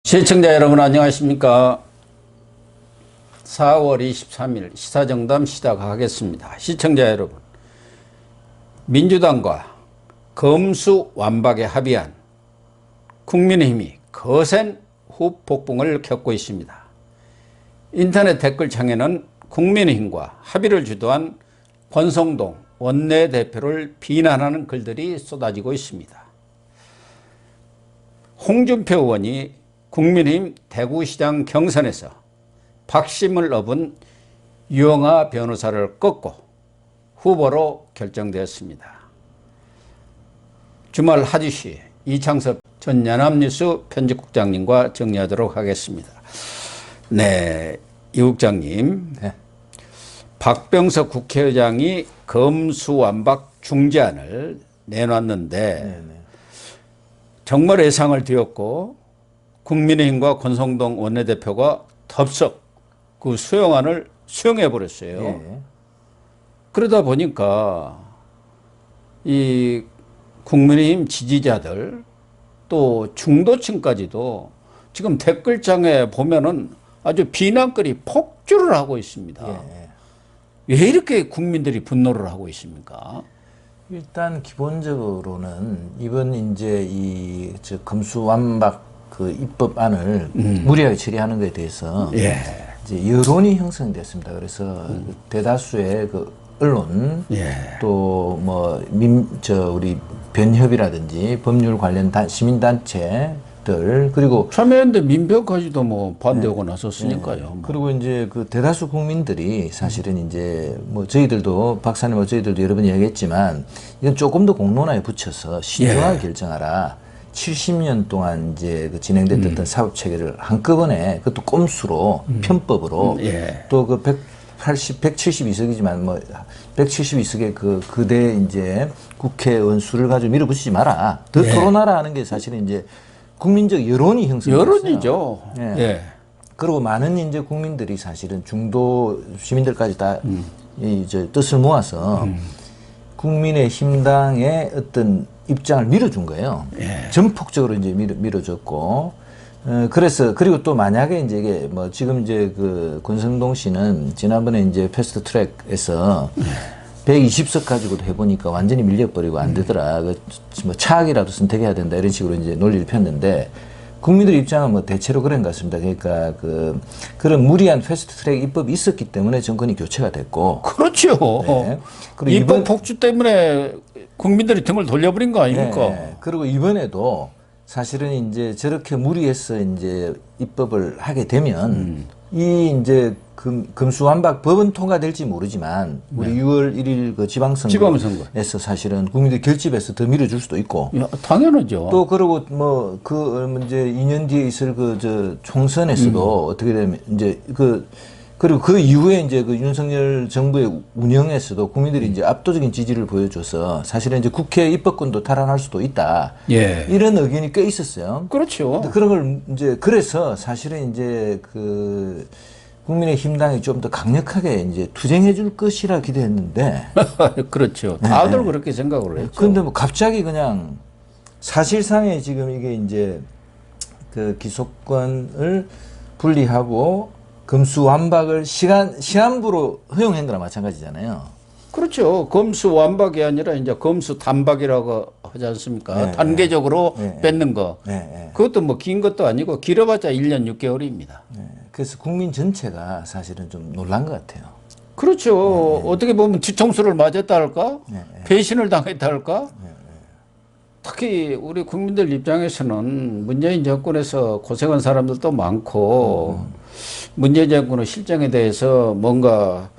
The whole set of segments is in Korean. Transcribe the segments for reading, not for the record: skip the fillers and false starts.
시청자 여러분 안녕하십니까. 4월 23일 시사정담 시작하겠습니다. 시청자 여러분, 민주당과 검수완박에 합의한 국민의힘이 거센 후폭풍을 겪고 있습니다. 인터넷 댓글창에는 국민의힘과 합의를 주도한 권성동 원내대표를 비난하는 글들이 쏟아지고 있습니다. 홍준표 의원이 국민의힘 대구시장 경선에서 박심을 얻은 유영하 변호사를 꺾고 후보로 결정되었습니다. 주말 하주시 이창섭 전 연합뉴스 편집국장님과 정리하도록 하겠습니다. 네, 이 국장님. 네. 박병석 국회의장이 검수완박 중재안을 내놨는데 네네. 정말 예상을 뒤엎고 국민의힘과 권성동 원내대표가 덥석 그 수용안을 수용해 버렸어요. 네. 그러다 보니까 이 국민의힘 지지자들 또 중도층까지도 지금 댓글창에 보면은 아주 비난글이 폭주를 하고 있습니다. 예. 왜 이렇게 국민들이 분노를 하고 있습니까? 일단 기본적으로는 이번 이제 검수완박 그 입법안을 무리하게 처리하는 것에 대해서 예. 이제 여론이 형성됐습니다. 그래서 대다수의 그 언론 예. 또 뭐 우리 변협이라든지 법률 관련 시민단체들 그리고 참여연대 민변까지도 뭐 반대하고 나섰으니까요. 그리고 이제 그 대다수 국민들이 사실은 이제 뭐 저희들도 박사님 저희들도 여러 번 이야기했지만 이건 조금 더 공론화에 붙여서 신중하게 결정하라. 70년 동안 이제 그 진행됐던 어떤 사법 체계를 한꺼번에 그것도 꼼수로 편법으로 또 그 172석이지만 뭐 172석의 그 그대 이제 국회의원 수를 가지고 밀어붙이지 마라. 더 토론하라 하는 게 사실은 이제 국민적 여론이 형성됐어요. 여론이죠. 예. 그리고 많은 이제 국민들이 사실은 중도 시민들까지 다 이제 뜻을 모아서 국민의힘당의 어떤 입장을 밀어준 거예요. 전폭적으로 이제 밀어줬고, 그래서 그리고 또 만약에 이제 이게 뭐 지금 이제 그 권성동 씨는 지난번에 이제 패스트 트랙에서 120석 가지고도 해보니까 완전히 밀려버리고 안 되더라. 뭐 차악이라도 선택해야 된다 이런 식으로 이제 논리를 폈는데. 국민들 입장은 뭐 대체로 그런 것 같습니다. 그러니까 그런 무리한 패스트 트랙 입법이 있었기 때문에 정권이 교체가 됐고. 그렇죠. 네. 그리고 입법 폭주 때문에 국민들이 등을 돌려버린 거 아닙니까? 네. 그리고 이번에도 사실은 이제 저렇게 무리해서 이제 입법을 하게 되면 이 이제 검수완박 법은 통과될지 모르지만 우리 6월 1일 그 지방선거에서 사실은 국민들 결집해서 더 밀어줄 수도 있고. 야, 당연하죠. 또 그리고 뭐 이제 2년 뒤에 있을 그 총선에서도 어떻게 되면 이제 그리고 그 이후에 이제 그 윤석열 정부의 운영에서도 국민들이 이제 압도적인 지지를 보여줘서 사실은 이제 국회 입법권도 탈환할 수도 있다. 이런 의견이 꽤 있었어요. 그렇죠. 그런 걸 이제 그래서 사실은 이제 국민의힘당이 좀 더 강력하게 이제 투쟁해 줄 것이라 기대했는데. 그렇죠. 다들 그렇게 생각을 했죠. 그런데 뭐 갑자기 그냥 사실상의 지금 이게 이제 그 기소권을 분리하고 검수완박을 시한부로 허용한 거나 마찬가지잖아요. 그렇죠. 검수완박이 아니라 이제 검수단박이라고 하지 않습니까? 단계적으로 뺏는 거. 그것도 뭐 긴 것도 아니고 길어봤자 1년 6개월입니다. 그래서 국민 전체가 사실은 좀 놀란 것 같아요. 그렇죠. 어떻게 보면 뒤통수를 맞았다 할까? 배신을 당했다 할까? 특히 우리 국민들 입장에서는 문재인 정권에서 고생한 사람들도 많고 문재인 정권의 실정에 대해서 뭔가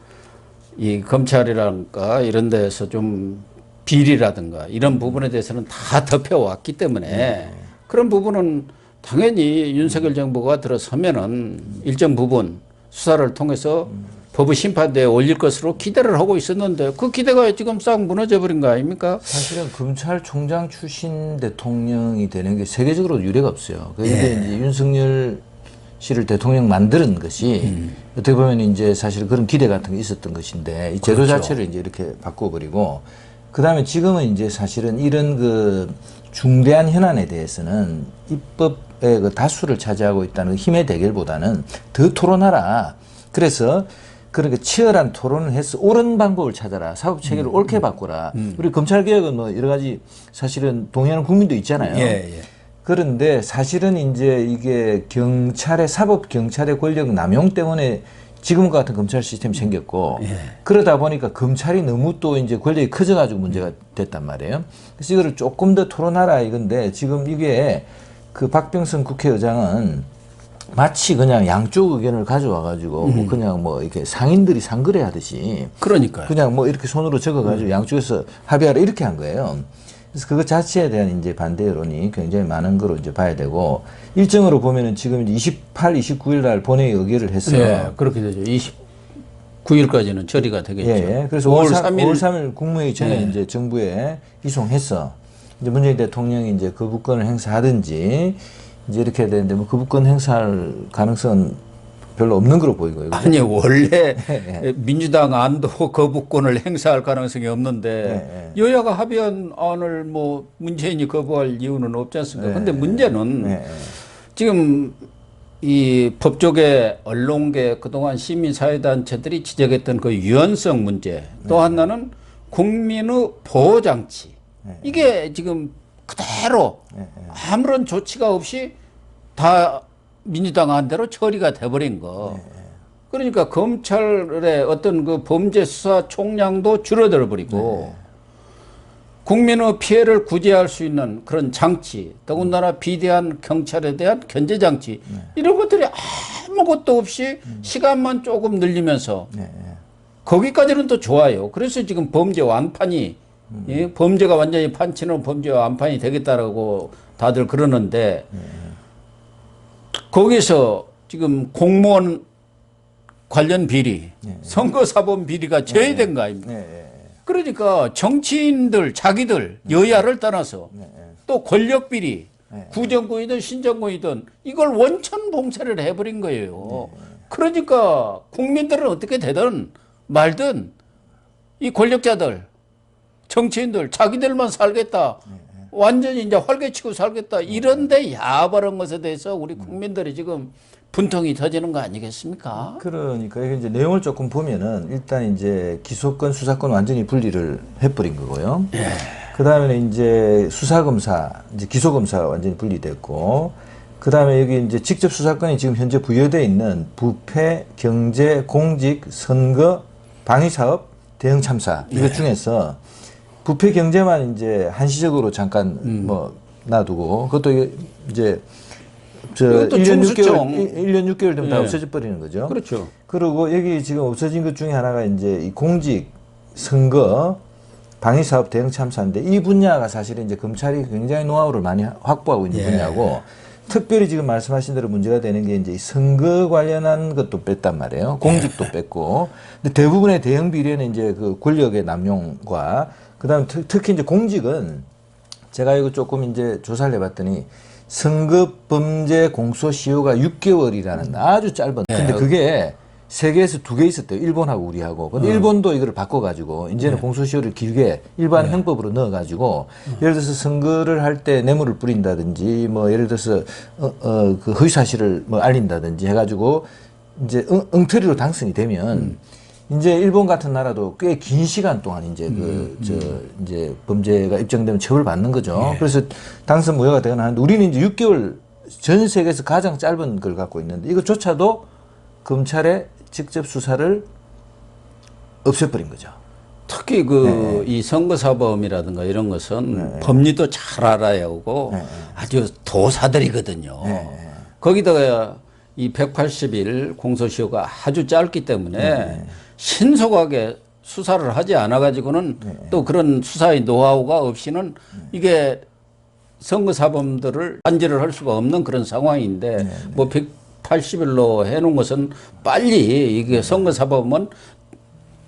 이 검찰이랄까 이런 데에서 좀 비리라든가 이런 부분에 대해서는 다 덮여왔기 때문에 그런 부분은 당연히 윤석열 정부가 들어서면은 일정 부분 수사를 통해서 법의 심판대에 올릴 것으로 기대를 하고 있었는데 그 기대가 지금 싹 무너져 버린 거 아닙니까? 사실은 검찰총장 출신 대통령이 되는 게 세계적으로 유례가 없어요. 그런데 이제 윤석열 씨를 대통령 만드는 것이 어떻게 보면 이제 사실 그런 기대 같은 게 있었던 것인데 이 제도 자체를 이제 이렇게 바꿔버리고 그 다음에 지금은 이제 사실은 이런 그 중대한 현안에 대해서는 입법 그 다수를 차지하고 있다는 그 힘의 대결보다는 더 토론하라. 그래서 그렇게 치열한 토론을 해서 옳은 방법을 찾아라. 사법 체계를 옳게 바꾸라. 우리 검찰 개혁은 뭐 여러 가지 사실은 동의하는 국민도 있잖아요. 예. 그런데 사실은 이제 이게 사법 경찰의 권력 남용 때문에 지금과 같은 검찰 시스템이 생겼고 그러다 보니까 검찰이 너무 또 이제 권력이 커져가지고 문제가 됐단 말이에요. 그래서 이거를 조금 더 토론하라 이건데 지금 이게 그 박병선 국회의장은 마치 그냥 양쪽 의견을 가져와가지고 뭐 그냥 뭐 이렇게 상인들이 상거래 하듯이 그러니까요. 그냥 뭐 이렇게 손으로 적어가지고 양쪽에서 합의하라 이렇게 한 거예요. 그래서 그것 자체에 대한 이제 반대 여론이 굉장히 많은 거로 이제 봐야 되고 일정으로 보면은 지금 이제 28, 29일 날 본회의 의결을 했어요. 예, 그렇게 되죠. 29일까지는 처리가 되겠죠. 예, 그래서 5월 3일 국무회의 전에 이제 정부에 이송했어. 이제 문재인 대통령이 이제 거부권을 행사하든지 이제 이렇게 해야 되는데 뭐 거부권 행사할 가능성은 별로 없는 거로 보이고요. 그죠? 아니 원래 민주당 안도 거부권을 행사할 가능성이 없는데 여야가 합의한 안을 뭐 문재인이 거부할 이유는 없지 않습니까? 근데 문제는 지금 이 법조계, 언론계, 그동안 시민사회단체들이 지적했던 그 유연성 문제, 또 하나는 국민의 보호장치. 이게 지금 그대로 아무런 조치가 없이 다 민주당 안대로 처리가 돼버린 거. 그러니까 검찰의 어떤 그 범죄 수사 총량도 줄어들어 버리고 국민의 피해를 구제할 수 있는 그런 장치, 더군다나 비대한 경찰에 대한 견제 장치 이런 것들이 아무것도 없이 시간만 조금 늘리면서 거기까지는 또 좋아요. 그래서 지금 범죄 완판이 예? 범죄가 완전히 판치는 범죄 완판이 되겠다라고 다들 그러는데 거기서 지금 공무원 관련 비리, 선거사범 비리가 제외된 거 아닙니까? 그러니까 정치인들 자기들 여야를 떠나서 또 권력 비리, 구정권이든 신정권이든 이걸 원천 봉쇄를 해버린 거예요. 그러니까 국민들은 어떻게 되든 말든 이 권력자들, 정치인들 자기들만 살겠다. 완전히 이제 활개치고 살겠다. 이런데 야바른 것에 대해서 우리 국민들이 지금 분통이 터지는 거 아니겠습니까? 그러니까 이게 이제 내용을 조금 보면은 일단 이제 기소권, 수사권 완전히 분리를 해버린 거고요. 그 다음에 이제 수사검사, 이제 기소검사가 완전히 분리됐고, 그 다음에 여기 이제 직접 수사권이 지금 현재 부여되어 있는 부패, 경제, 공직, 선거, 방위사업, 대형 참사 이것 중에서 부패 경제만 이제 한시적으로 잠깐 뭐 놔두고 그것도 이제 저 1년 6개월 되면 다 없어져 버리는 거죠. 그렇죠. 그리고 여기 지금 없어진 것 중에 하나가 이제 이 공직, 선거, 방위사업, 대형 참사인데 이 분야가 사실은 이제 검찰이 굉장히 노하우를 많이 확보하고 있는 분야고 특별히 지금 말씀하신 대로 문제가 되는 게 이제 선거 관련한 것도 뺐단 말이에요. 공직도 뺐고. 근데 대부분의 대형 비리는 이제 그 권력의 남용과 그다음 특히 이제 공직은 제가 이거 조금 이제 조사를 해봤더니 선거 범죄 공소시효가 6개월이라는 아주 짧은. 근데 그게 세계에서 2개 있었대요. 일본하고 우리하고. 근데 일본도 이걸 바꿔가지고 이제는 공소시효를 길게 일반 형법으로 넣어가지고 예를 들어서 선거를 할 때 뇌물을 뿌린다든지 뭐 예를 들어서 그 허위사실을 뭐 알린다든지 해가지고 이제 엉터리로 당선이 되면 이제 일본 같은 나라도 꽤 긴 시간 동안 이제 이제 범죄가 입증되면 처벌받는 거죠. 그래서 당선 무효가 되거나 하는데 우리는 이제 6개월 전 세계에서 가장 짧은 걸 갖고 있는데 이것조차도 검찰의 직접 수사를 없애버린 거죠. 특히 그 이 선거사범이라든가 이런 것은 법리도 잘 알아야 하고 아주 도사들이거든요. 거기다가 이 180일 공소시효가 아주 짧기 때문에 신속하게 수사를 하지 않아 가지고는 또 그런 수사의 노하우가 없이는 이게 선거사범들을 단죄를 할 수가 없는 그런 상황인데 뭐 180일로 해놓은 것은 빨리 이게 선거사범은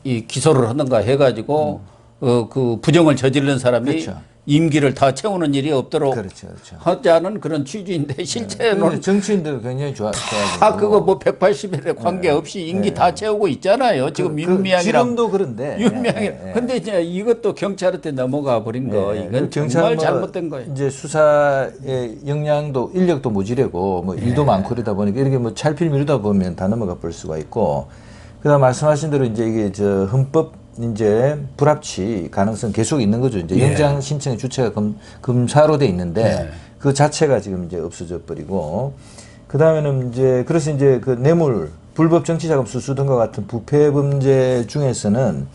이 기소를 하든가 해가지고 그 부정을 저지른 사람이 그렇죠. 임기를 다 채우는 일이 없도록 그렇죠, 그렇죠. 하자는 그런 취지인데 실제는 정치인들 굉장히 다 좋아하고 그거 뭐 180일에 관계없이 임기 다 채우고 있잖아요. 지금 윤미향이랑 지금도 그런데 윤미향이. 근데 이제 이것도 경찰한테 넘어가 버린 거 이건 정말 잘못된 거예요. 이제 수사의 역량도 인력도 모자라고 뭐 일도 많고 그러다 보니까 이렇게 뭐 찰필 미루다 보면 다 넘어가 볼 수가 있고 그다음 말씀하신 대로 이제 이게 저 헌법 이제 불합치 가능성 계속 있는 거죠. 이제 영장 신청의 주체가 검사로 돼 있는데 그 자체가 지금 이제 없어져 버리고 그 다음에는 이제 그래서 이제 그 뇌물 불법 정치자금 수수 등과 같은 부패 범죄 중에서는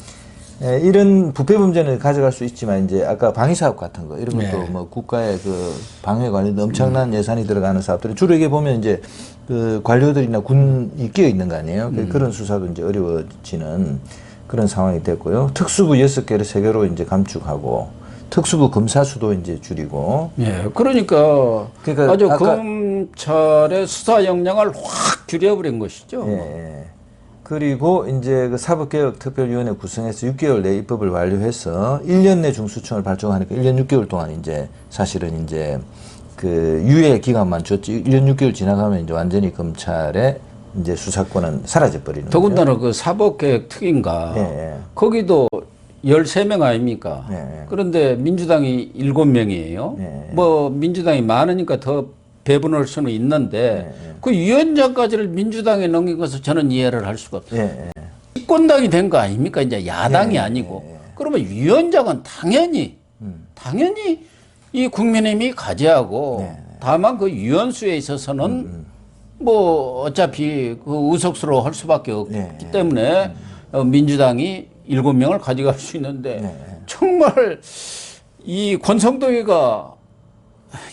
이런 부패 범죄는 가져갈 수 있지만 이제 아까 방위 사업 같은 거 이런 것도 뭐 국가의 그 방위에 관련된 엄청난 예산이 들어가는 사업들이 주로 이게 보면 이제 그 관료들이나 군이 끼어 있는 거 아니에요. 그런 수사도 이제 어려워지는 그런 상황이 됐고요. 특수부 6개를 3개로 이제 감축하고 특수부 검사 수도 이제 줄이고. 예, 그러니까 아주 검찰의 수사 역량을 확 줄여버린 것이죠. 예. 그리고 이제 그 사법개혁특별위원회 구성해서 6개월 내에 입법을 완료해서 1년 내 중수청을 발족하니까 1년 6개월 동안 이제 사실은 이제 그 유예 기간만 줬지 1년 6개월 지나가면 이제 완전히 검찰의 이제 수사권은 사라져 버리는 거죠. 더군다나 그 사법개혁 특위인가 거기도 13명 아닙니까? 그런데 민주당이 7명이에요. 뭐 민주당이 많으니까 더 배분할 수는 있는데 그 위원장까지를 민주당에 넘긴 것을 저는 이해를 할 수가 없어요. 집권당이 된 거 아닙니까? 이제 야당이 아니고. 그러면 위원장은 당연히 이 국민의힘이 가져야하고 다만 그 위원수에 있어서는 뭐 어차피 그 의석수로 할 수밖에 없기 때문에 민주당이 7명을 가져갈 수 있는데 정말 이 권성동이가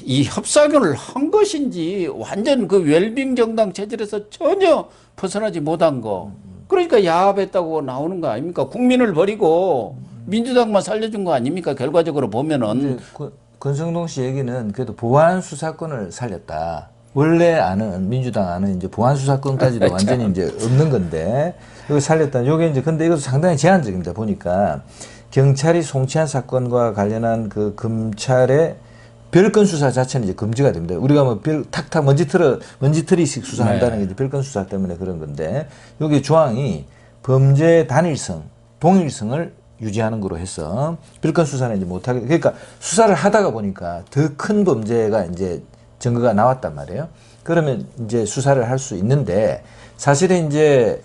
이 협상을 한 것인지 완전 그 웰빙 정당 체질에서 전혀 벗어나지 못한 거. 그러니까 야합했다고 나오는 거 아닙니까? 국민을 버리고 민주당만 살려준 거 아닙니까? 결과적으로 보면은. 권성동 씨 얘기는 그래도 보안 수사권을 살렸다. 원래 아는 민주당 아는 이제 보안 수사권까지도 완전히 이제 없는 건데 이거 살렸다. 요게 이제 근데 이것도 상당히 제한적입니다. 보니까 경찰이 송치한 사건과 관련한 그 검찰의 별건 수사 자체는 이제 금지가 됩니다. 우리가 뭐 탁탁 먼지털이식 수사한다는 게 이제 별건 수사 때문에 그런 건데 여기 조항이 범죄 단일성, 동일성을 유지하는 거로 해서 별건 수사는 이제 못하게 그러니까 수사를 하다가 보니까 더 큰 범죄가 이제 증거가 나왔단 말이에요. 그러면 이제 수사를 할 수 있는데 사실은 이제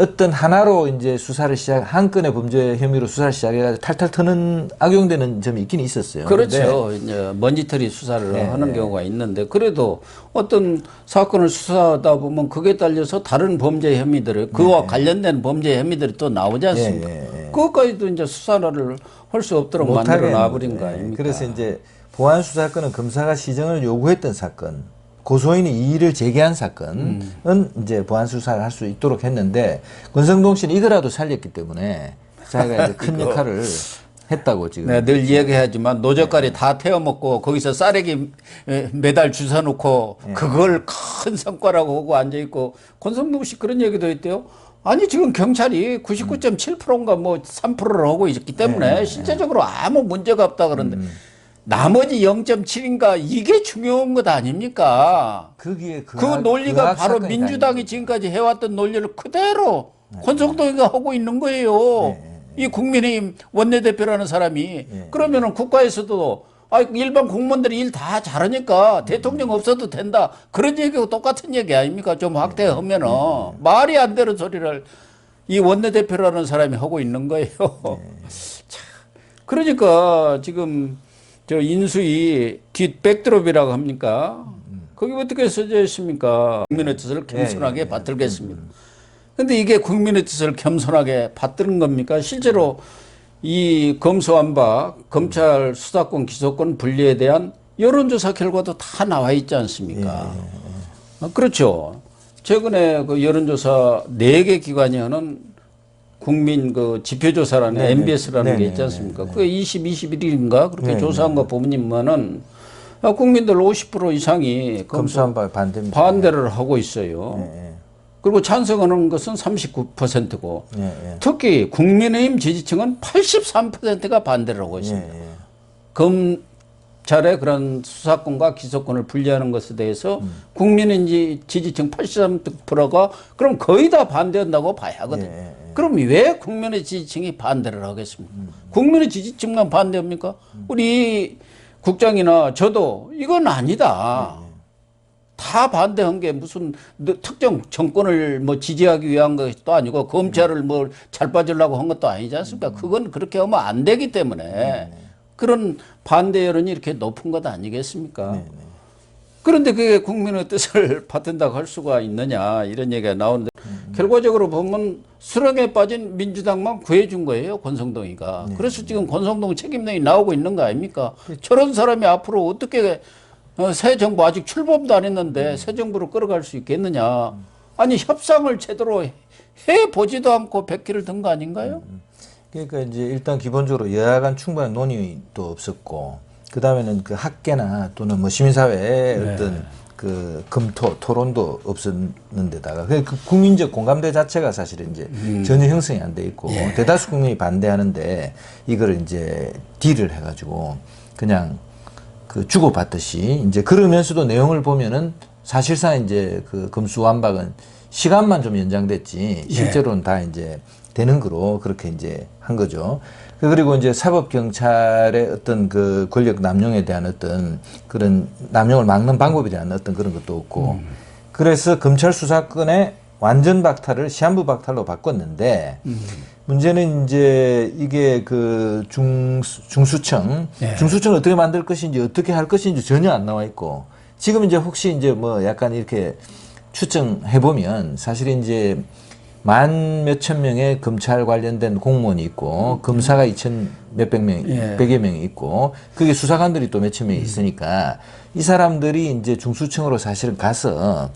어떤 하나로 이제 수사를 한 건의 범죄 혐의로 수사를 시작해가지고 탈탈 터는 악용되는 점이 있긴 있었어요. 그렇죠. 이제 먼지털이 수사를 하는 경우가 있는데 그래도 어떤 사건을 수사하다 보면 그게 딸려서 다른 범죄 혐의들을 그와 관련된 범죄 혐의들이 또 나오지 않습니까? 그것까지도 이제 수사를 할 수 없도록 만들어 놔버린 거 아닙니까? 그래서 이제 보안 수사권은 검사가 시정을 요구했던 사건. 고소인이 이의를 제기한 사건은 이제 보안 수사를 할 수 있도록 했는데 권성동 씨는 이거라도 살렸기 때문에 자기가 이제 큰 역할을 했다고 지금. 네, 늘 이야기하지만 노젓가리 다 태워먹고 거기서 쌀에기 매달 주워놓고 그걸 큰 성과라고 하고 앉아있고 권성동 씨 그런 얘기도 했대요. 아니 지금 경찰이 99.7%인가 뭐 3%를 하고 있기 때문에 실제적으로 아무 문제가 없다 그러는데 나머지 0.7인가 이게 중요한 것 아닙니까? 그 논리가 바로 민주당이 지금까지 해왔던 논리를 그대로 권성동이가 하고 있는 거예요. 이 국민의힘 원내대표라는 사람이 그러면은 국가에서도 일반 공무원들이 일 다 잘하니까 대통령 없어도 된다. 그런 얘기하고 똑같은 얘기 아닙니까? 좀 확대하면은 말이 안 되는 소리를 이 원내대표라는 사람이 하고 있는 거예요. 그러니까 지금 저 인수위 뒷 백드롭이라고 합니까? 거기 어떻게 써져 있습니까? 국민의 뜻을 겸손하게 받들겠습니다. 근데 이게 국민의 뜻을 겸손하게 받드는 겁니까? 실제로 이 검수한 바 검찰 수사권 기소권 분리에 대한 여론조사 결과도 다 나와 있지 않습니까? 그렇죠. 최근에 그 여론조사 4개 기관이 하는 국민 그 지표조사라는 MBS라는 게 있지 않습니까? 그게 21일인가 그렇게 조사한 거 보면은 국민들 50% 이상이 검수한 바 반대를 하고 있어요. 그리고 찬성하는 것은 39%고 예, 예. 특히 국민의힘 지지층은 83%가 반대를 하고 있습니다. 예, 예. 검찰의 그런 수사권과 기소권을 분리하는 것에 대해서 국민의힘 지지층 83%가 그럼 거의 다 반대한다고 봐야 하거든요. 예, 예. 그럼 왜 국민의 지지층이 반대를 하겠습니까? 국민의 지지층만 반대합니까? 우리 국장이나 저도 이건 아니다. 다 반대한 게 무슨 특정 정권을 뭐 지지하기 위한 것도 아니고 검찰을 뭐 잘 빠지려고 한 것도 아니지 않습니까? 그건 그렇게 하면 안 되기 때문에 그런 반대 여론이 이렇게 높은 것 아니겠습니까? 그런데 그게 국민의 뜻을 받든다고 할 수가 있느냐 이런 얘기가 나오는데 결과적으로 보면 수렁에 빠진 민주당만 구해준 거예요, 권성동이가. 그래서 지금 권성동 책임론이 나오고 있는 거 아닙니까? 저런 사람이 앞으로 어떻게 새 정부 아직 출범도 안 했는데 새 정부로 끌어갈 수 있겠느냐. 아니 협상을 제대로 해보지도 않고 백기를 든 거 아닌가요? 그러니까 이제 일단 기본적으로 여야 간 충분한 논의도 없었고 그 다음에는 그 학계나 또는 뭐 시민사회의 어떤 그 검토 토론도 없었는데다가 그 국민적 공감대 자체가 사실은 이제 전혀 형성이 안 돼 있고 대다수 국민이 반대하는데 이거를 이제 딜을 해가지고 그냥 그 주고받듯이 이제 그러면서도 내용을 보면은 사실상 이제 그 검수완박은 시간만 좀 연장됐지 실제로는 다 이제 되는 거로 그렇게 이제 한 거죠. 그리고 이제 사법경찰의 어떤 그 권력 남용에 대한 어떤 그런 남용을 막는 방법에 대한 어떤 그런 것도 없고 그래서 검찰 수사권의 완전 박탈을 시한부 박탈로 바꿨는데 문제는 이제 이게 그 중수청 중수청을 어떻게 만들 것인지 어떻게 할 것인지 전혀 안 나와 있고 지금 이제 혹시 이제 뭐 약간 이렇게 추정해 보면 사실 이제 만 몇천 명의 검찰 관련된 공무원이 있고 검사가 2천 몇백 명, 백여 명이 있고 그게 수사관들이 또 몇천 명이 있으니까 이 사람들이 이제 중수청으로 사실은 가서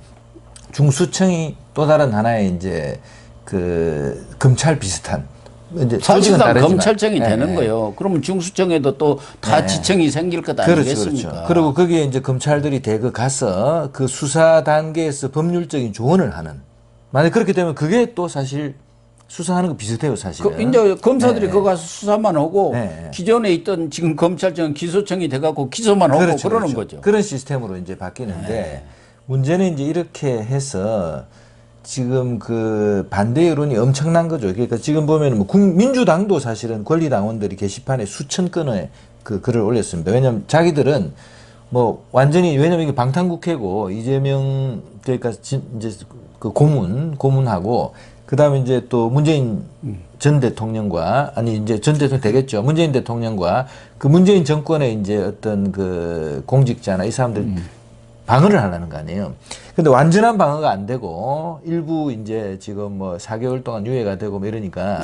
중수청이 또 다른 하나의 이제 그 검찰 비슷한 이제 사실상 검찰청이 되는 거예요. 그러면 중수청에도 또 다 지청이 생길 것 아니겠습니까? 그렇죠. 그리고 거기에 이제 검찰들이 대거 가서 그 수사 단계에서 법률적인 조언을 하는. 만약 그렇게 되면 그게 또 사실 수사하는 거 비슷해요, 사실은. 이제 검사들이 거기 가서 수사만 하고 기존에 있던 지금 검찰청 기소청이 돼갖고 기소만 하고 그렇죠, 그러는 그렇죠. 거죠. 그런 시스템으로 이제 바뀌는데 문제는 이제 이렇게 해서 지금 그 반대 여론이 엄청난 거죠. 그러니까 지금 보면 뭐 민주당도 사실은 권리당원들이 게시판에 수천 건의 그 글을 올렸습니다. 왜냐하면 자기들은 뭐 완전히 왜냐하면 이게 방탄국회고 이재명 그러니까 이제 그 고문하고 그 다음에 이제 또 문재인 전 대통령과 아니 이제 전 대통령 되겠죠. 문재인 대통령과 그 문재인 정권의 이제 어떤 그 공직자나 이 사람들 방어를 하려는 거 아니에요. 근데 완전한 방어가 안 되고 일부 이제 지금 뭐 4개월 동안 유예가 되고 뭐 이러니까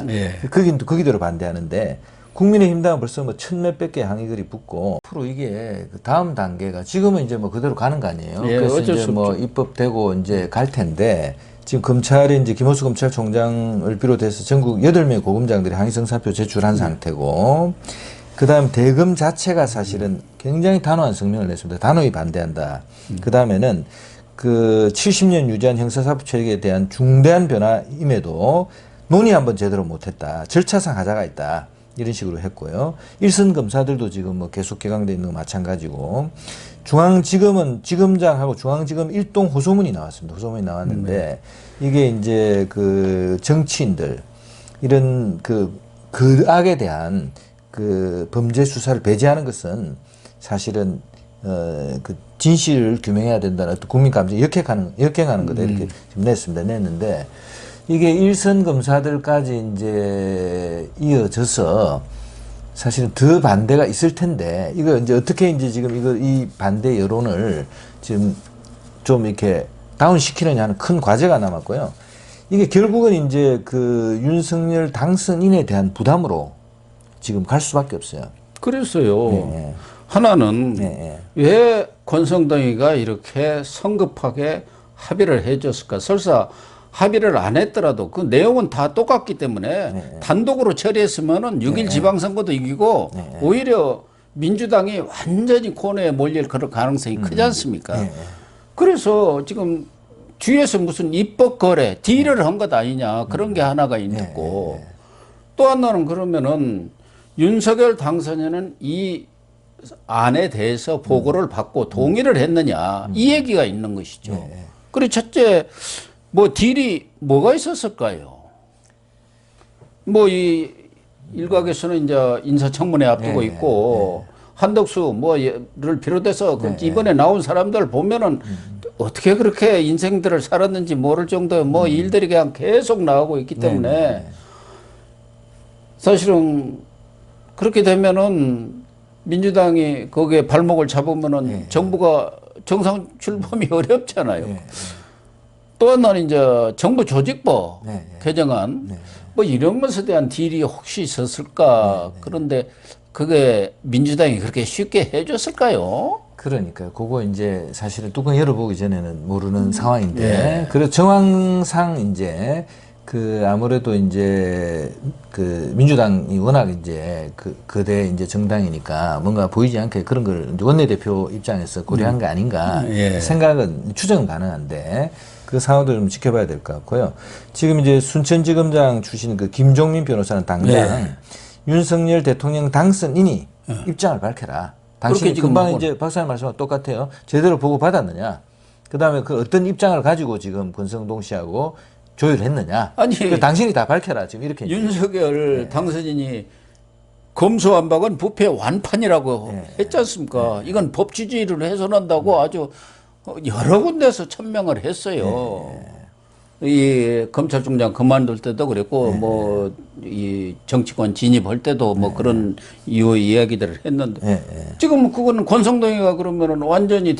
거긴 또 거기대로 반대하는데 국민의힘당은 벌써 뭐 천몇백 개 항의글이 붙고 앞으로 이게 그 다음 단계가 지금은 이제 뭐 그대로 가는 거 아니에요. 그래서 이제 뭐 입법되고 이제 갈 텐데 지금 검찰이 이제 김호수 검찰총장을 비롯해서 전국 8명의 고검장들이 항의성사표 제출한 상태고 그 다음 대검 자체가 사실은 굉장히 단호한 성명을 냈습니다. 단호히 반대한다. 그 다음에는 그 70년 유지한 형사사법체계에 대한 중대한 변화임에도 논의 한번 제대로 못했다. 절차상 하자가 있다. 이런 식으로 했고요. 일선 검사들도 지금 뭐 계속 개강돼 있는 거 마찬가지고 중앙지검은 지검장하고 중앙지검 일동 호소문이 나왔습니다. 호소문이 나왔는데 이게 이제 그 정치인들 이런 그 악에 대한 그 범죄 수사를 배제하는 것은 사실은 그 진실을 규명해야 된다는 어떤 국민 감정이 역행하는 거다 이렇게 지금 냈는데 이게 일선 검사들까지 이제 이어져서 사실은 더 반대가 있을 텐데 이거 이제 어떻게 이제 지금 이 반대 여론을 지금 좀 이렇게 다운시키느냐 하는 큰 과제가 남았고요. 이게 결국은 이제 그 윤석열 당선인에 대한 부담으로 지금 갈 수밖에 없어요. 그랬어요. 하나는 왜 권성동이가 이렇게 성급하게 합의를 해줬을까? 설사 합의를 안 했더라도 그 내용은 다 똑같기 때문에 단독으로 처리했으면은 6.1 지방선거도 이기고 오히려 민주당이 완전히 코너에 몰릴 그런 가능성이 크지 않습니까? 그래서 지금 뒤에서 무슨 입법 거래, 딜을 한 것 아니냐 그런 게 하나가 있고 또 하나는 그러면은 윤석열 당선인은 이 안에 대해서 보고를 받고 동의를 했느냐 이 얘기가 있는 것이죠. 그리고 첫째 뭐 딜이 뭐가 있었을까요? 뭐 이 일각에서는 이제 인사청문회 앞두고 있고 한덕수 뭐를 비롯해서 그 이번에 나온 사람들 보면은 어떻게 그렇게 인생들을 살았는지 모를 정도의 뭐 일들이 그냥 계속 나오고 있기 때문에 사실은 그렇게 되면은 민주당이 거기에 발목을 잡으면은 정부가 정상 출범이 어렵잖아요. 또 하나는 이제 정부 조직법 개정안 뭐 이런 것에 대한 딜이 혹시 있었을까? 그런데 그게 민주당이 그렇게 쉽게 해줬을까요? 그러니까요. 그거 이제 사실은 뚜껑 열어보기 전에는 모르는 상황인데, 그래서 정황상 이제 그 아무래도 이제 그 민주당이 워낙 이제 그 거대 이제 정당이니까 뭔가 보이지 않게 그런 걸 이제 원내대표 입장에서 고려한 게 아닌가 생각은 추정은 가능한데 그 상황도 좀 지켜봐야 될 것 같고요. 지금 이제 순천지검장 출신 그 김종민 변호사는 당장 윤석열 대통령 당선인이 입장을 밝혀라. 당신이 금방 이제 박사님 말씀과 똑같아요. 제대로 보고 받았느냐. 그 다음에 그 어떤 입장을 가지고 지금 권성동 씨하고 조율했느냐. 아니, 당신이 다 밝혀라. 지금 이렇게. 윤석열 당선인이 검수완박은 부패 완판이라고 했지 않습니까? 이건 법치주의를 훼손한다고 아주 여러 군데서 천명을 했어요. 이 검찰총장 그만둘 때도 그랬고 뭐 이 정치권 진입할 때도 뭐 그런 이유 이야기들을 했는데 지금 그거는 권성동이가 그러면은 완전히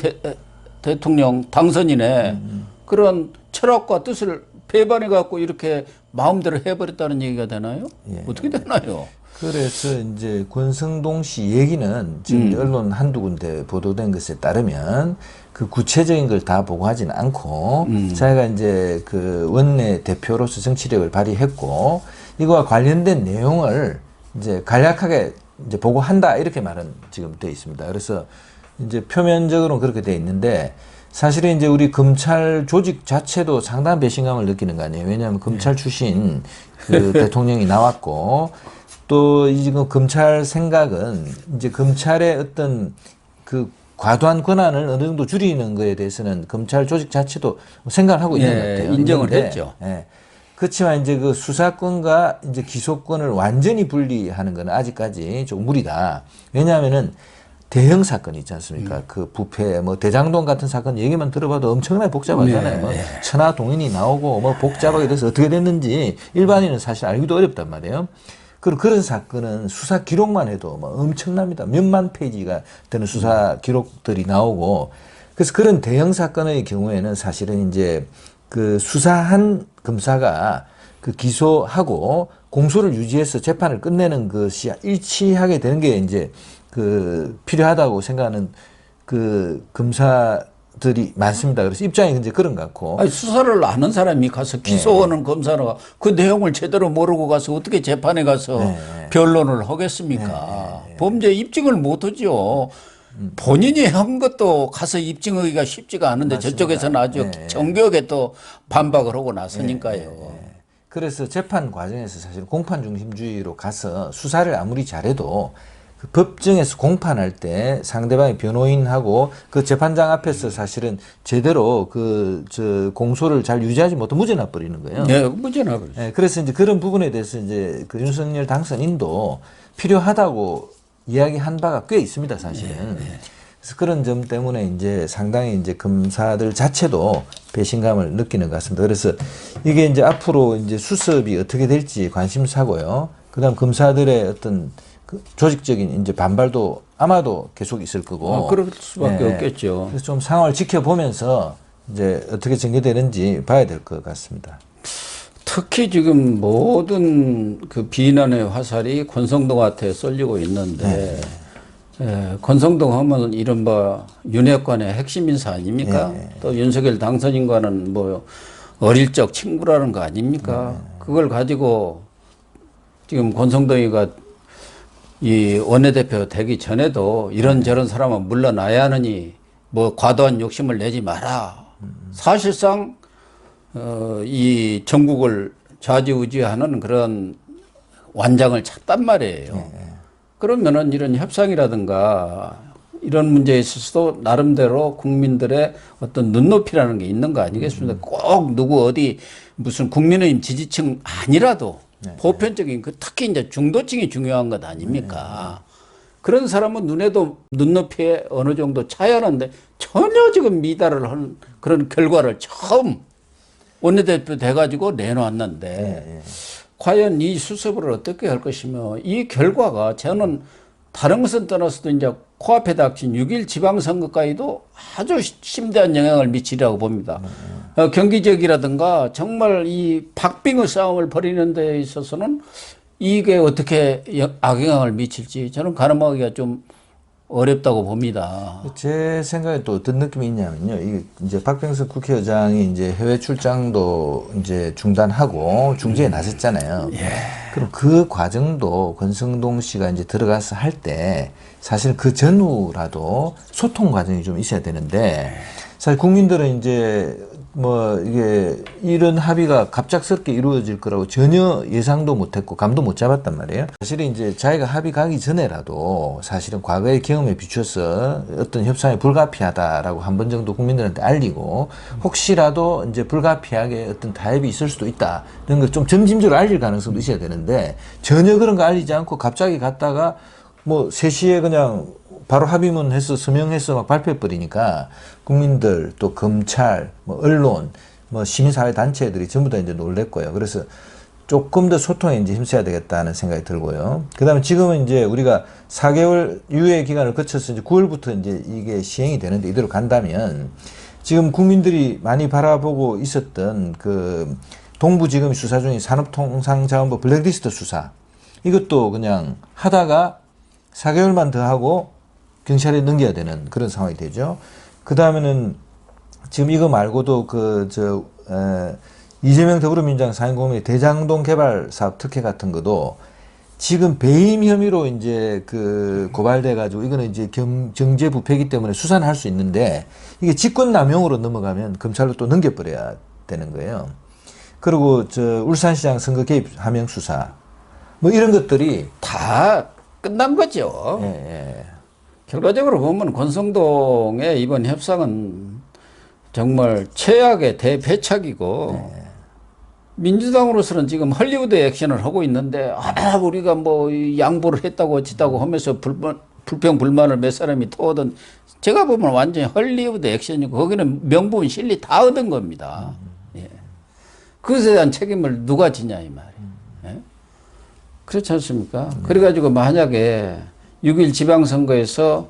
대통령 당선인의 그런 철학과 뜻을 배반해 갖고 이렇게 마음대로 해버렸다는 얘기가 되나요? 어떻게 되나요? 그래서 이제 권성동 씨 얘기는 지금 언론 한두 군데 보도된 것에 따르면 그 구체적인 걸 다 보고하지는 않고 자기가 이제 그 원내 대표로서 정치력을 발휘했고 이거와 관련된 내용을 이제 간략하게 이제 보고한다 이렇게 말은 지금 돼 있습니다. 그래서 이제 표면적으로는 그렇게 돼 있는데 사실은 이제 우리 검찰 조직 자체도 상당한 배신감을 느끼는 거 아니에요. 왜냐하면 검찰 출신 그 대통령이 나왔고 또 지금 검찰 생각은 이제 검찰의 어떤 그 과도한 권한을 어느 정도 줄이는 거에 대해서는 검찰 조직 자체도 생각을 하고 있는 것 같아요. 인정을 했죠. 그렇지만 이제 그 수사권과 이제 기소권을 완전히 분리하는 건 아직까지 좀 무리다. 왜냐하면은 대형 사건이 있지 않습니까? 그 부패, 뭐 대장동 같은 사건 얘기만 들어봐도 엄청나게 복잡하잖아요. 뭐 천하 동인이 나오고 뭐 복잡하게 돼서 어떻게 됐는지 일반인은 사실 알기도 어렵단 말이에요. 그리고 그런 사건은 수사 기록만 해도 뭐 엄청납니다. 몇만 페이지가 되는 수사 기록들이 나오고 그래서 그런 대형 사건의 경우에는 사실은 이제 그 수사한 검사가 그 기소하고 공소를 유지해서 재판을 끝내는 것이 일치하게 되는 게 이제 그 필요하다고 생각하는 그 검사들이 많습니다. 그래서 입장이 이제 그런 것 같고. 아니, 수사를 아는 사람이 가서 기소하는 검사가 그 내용을 제대로 모르고 가서 어떻게 재판에 가서 변론을 하겠습니까? 범죄 입증을 못 하죠. 본인이 한 것도 가서 입증하기가 쉽지가 않은데 맞습니다. 저쪽에서는 아주 정교하게 또 반박을 하고 나서니까요. 그래서 재판 과정에서 사실 공판 중심주의로 가서 수사를 아무리 잘해도 그 법정에서 공판할 때 상대방의 변호인하고 그 재판장 앞에서 사실은 제대로 저 공소를 잘 유지하지 못해 무죄나 버리는 거예요. 네, 무죄나 버리죠. 네, 그래서 이제 그런 부분에 대해서 이제 그 윤석열 당선인도 필요하다고 이야기한 바가 꽤 있습니다, 사실은. 그래서 그런 점 때문에 이제 상당히 이제 검사들 자체도 배신감을 느끼는 것 같습니다. 그래서 이게 이제 앞으로 이제 수습이 어떻게 될지 관심사고요. 그 다음 검사들의 어떤 그 조직적인 이제 반발도 아마도 계속 있을 거고. 그럴 수밖에 없겠죠. 그래서 좀 상황을 지켜보면서 이제 어떻게 전개되는지 봐야 될 것 같습니다. 특히 지금 모든 그 비난의 화살이 권성동한테 쏠리고 있는데, 권성동 하면 이른바 윤핵관의 핵심 인사 아닙니까? 또 윤석열 당선인과는 뭐 어릴 적 친구라는 거 아닙니까? 그걸 가지고 지금 권성동이가 이 원내대표 되기 전에도 이런저런 사람은 물러나야 하느니 뭐 과도한 욕심을 내지 마라. 사실상 이 전국을 좌지우지하는 그런 완장을 찾단 말이에요. 그러면은 이런 협상이라든가 이런 문제에 있어서도 나름대로 국민들의 어떤 눈높이라는 게 있는 거 아니겠습니까? 꼭 누구 어디 무슨 국민의힘 지지층 아니라도 보편적인 그 특히 이제 중도층이 중요한 것 아닙니까? 그런 사람은 눈높이에 어느 정도 차야하는데 전혀 지금 미달을 한 그런 결과를 처음 원내대표 돼가지고 내놓았는데 과연 이 수습을 어떻게 할 것이며 이 결과가 저는 다른 것은 떠나서도 이제 코앞에 닥친 6.1 지방선거까지도 아주 심대한 영향을 미치리라고 봅니다. 경기 지역이라든가 정말 이 박빙의 싸움을 벌이는 데 있어서는 이게 어떻게 악영향을 미칠지 저는 가늠하기가 좀 어렵다고 봅니다. 제 생각에 또 어떤 느낌이 있냐면요. 이게 이제 박병석 국회의장이 이제 해외 출장도 이제 중단하고 중재에 나섰잖아요. 그럼 그 과정도 권성동 씨가 이제 들어가서 할 때 사실 그 전후라도 소통 과정이 좀 있어야 되는데 사실 국민들은 이제 뭐 이게 이런 합의가 갑작스럽게 이루어질 거라고 전혀 예상도 못했고 감도 못 잡았단 말이에요. 사실은 이제 자기가 합의 가기 전에라도 사실은 과거의 경험에 비추어서 어떤 협상이 불가피하다라고 한 번 정도 국민들한테 알리고 혹시라도 이제 불가피하게 어떤 타협이 있을 수도 있다 이런 걸 좀 점진적으로 알릴 가능성도 있어야 되는데 전혀 그런 거 알리지 않고 갑자기 갔다가 뭐 3시에 그냥 바로 합의문 해서 서명해서 막 발표해버리니까 국민들 또 검찰, 뭐 언론, 뭐 시민사회 단체들이 전부 다 이제 놀랬고요. 그래서 조금 더 소통에 이제 힘써야 되겠다는 생각이 들고요. 그 다음에 지금은 이제 우리가 4개월 유예 기간을 거쳐서 이제 9월부터 이제 이게 시행이 되는데 이대로 간다면 지금 국민들이 많이 바라보고 있었던 그 동부지검이 수사 중인 산업통상자원부 블랙리스트 수사 이것도 그냥 하다가 4개월만 더 하고 경찰에 넘겨야 되는 그런 상황이 되죠. 그 다음에는 지금 이거 말고도 이재명 더불어민주당 상임고문의 대장동 개발 사업 특혜 같은 것도 지금 배임 혐의로 이제 그 고발돼 가지고 이거는 이제 정제 부패이기 때문에 수사는 할 수 있는데 이게 직권남용으로 넘어가면 검찰로 또 넘겨버려야 되는 거예요. 그리고 울산시장 선거 개입 하명 수사 뭐 이런 것들이 다 끝난 거죠. 결과적으로 보면 권성동의 이번 협상은 정말 최악의 대패착이고 민주당으로서는 지금 헐리우드 액션을 하고 있는데 우리가 뭐 양보를 했다고 어찌다고 하면서 불평 불만을 몇 사람이 터오던 제가 보면 완전히 헐리우드 액션이고 거기는 명분 실리 다 얻은 겁니다. 그것에 대한 책임을 누가 지냐 이 말이에요. 그렇지 않습니까? 그래가지고 만약에 6.1 지방선거에서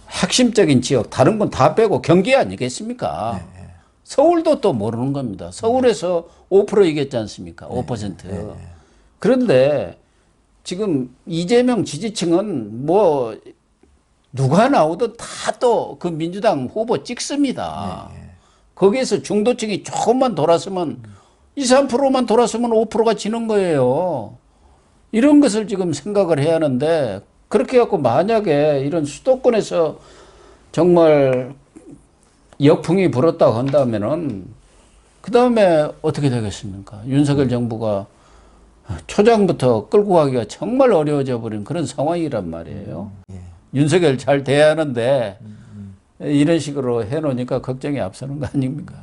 핵심적인 지역, 다른 건 다 빼고 경기 아니겠습니까? 서울도 또 모르는 겁니다. 서울에서 5% 이겼지 않습니까? 5%. 그런데 지금 이재명 지지층은 뭐 누가 나오든 다 또 그 민주당 후보 찍습니다. 거기에서 중도층이 조금만 돌아서면 2, 3%만 돌아서면 5%가 지는 거예요. 이런 것을 지금 생각을 해야 하는데 그렇게 해갖고 만약에 이런 수도권에서 정말 역풍이 불었다고 한다면은 그 다음에 어떻게 되겠습니까? 윤석열 정부가 초장부터 끌고 가기가 정말 어려워져 버린 그런 상황이란 말이에요. 윤석열 잘 돼야 하는데 이런 식으로 해놓으니까 걱정이 앞서는 거 아닙니까?